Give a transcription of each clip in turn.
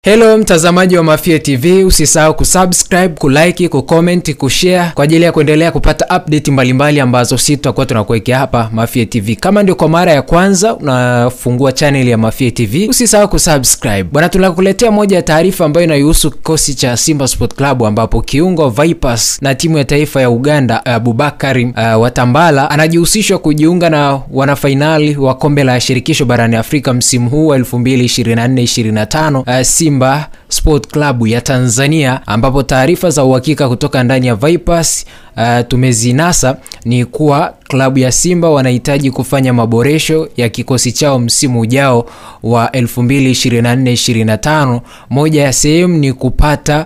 Hello mtazamaji wa Mafia TV, usisahau kusubscribe, kulike, kucomment, kushare kwa ajili ya kuendelea kupata update mbalimbali ambazo sisi tutakuwa tunakuwekea hapa Mafia TV. Kama ndio kwa mara ya kwanza unafungua channel ya Mafia TV, usisahau kusubscribe. Bwana, tunakuletea moja ya taarifa ambayo inahusu kikosi cha Simba Sport Club ambapo kiungo Vipers na timu ya taifa ya Uganda Abubakari Watambala anajihusishwa kujiunga na wanafinali wa kombe la shirikisho barani Afrika msimu huu 2024-2025 Simba Sport Club ya Tanzania, ambapo taarifa za uhakika kutoka ndani ya Vipers tumezinasa ni kuwa klabu ya Simba wanahitaji kufanya maboresho ya kikosi chao msimu ujao wa 2024-2025. Moja ya sehemu ni kupata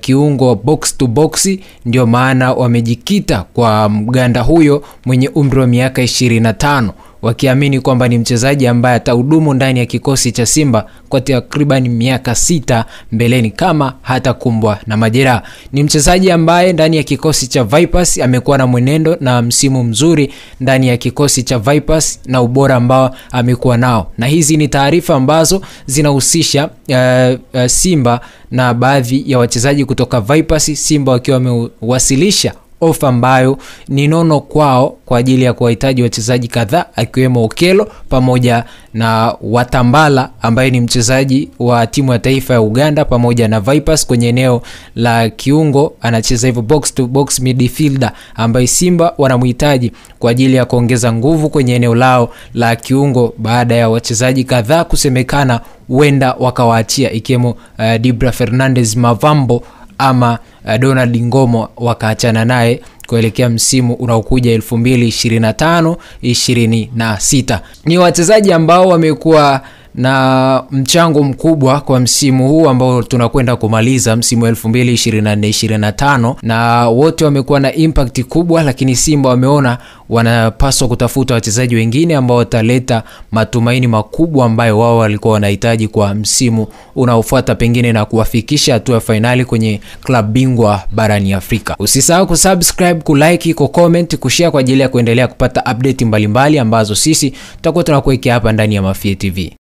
kiungo box to box, ndio maana wamejikita kwa Mganda huyo mwenye umri wa miaka 25, wakiamini kwamba ni mchezaji ambaye atahudumu ndani ya kikosi cha Simba kwa takriban miaka 6 mbeleni kama hatakumbwa na majeraha. Ni mchezaji ambaye ndani ya kikosi cha Vipers amekuwa na mwenendo na msimu mzuri ndani ya kikosi cha Vipers na ubora ambao amekuwa nao. Na hizi ni taarifa ambazo zinahusisha Simba na baadhi ya wachezaji kutoka Vipers, Simba wakiwa wamewasilisha ofa ambayo ni nono kwao kwa ajili ya kuwahitaji wachezaji kadhaa akiwemo Okelo pamoja na Watambala ambaye ni mchezaji wa timu ya taifa ya Uganda pamoja na Vipers kwenye eneo la kiungo, anacheza hivyo box to box midfielder ambaye Simba wanamhitaji kwa ajili ya kuongeza nguvu kwenye eneo lao la kiungo baada ya wachezaji kadhaa kusemekana huenda wakawaachia ikiwemo Dibra Fernandez Mavambo ama Donald Ngomo wakaachana naye kuelekea msimu unaokuja 2025-26. Ni wachezaji ambao wamekuwa na mchango mkubwa kwa msimu huu ambao tunakwenda kumaliza, msimu 2024-2025, na wote wamekuwa na impact kubwa, lakini Simba wameona wanapaswa kutafuta wachezaji wengine ambao wataleta matumaini makubwa ambayo wao walikuwa wanahitaji kwa msimu unaofuata, pengine na kuwafikisha hatua ya finali kwenye club bingwa barani Afrika. Usisahau kusubscribe, kulike, kucomment, kushare kwa ajili ya kuendelea kupata update mbalimbali ambazo sisi tutakuwa tunakuwekea hapa ndani ya Mafia TV.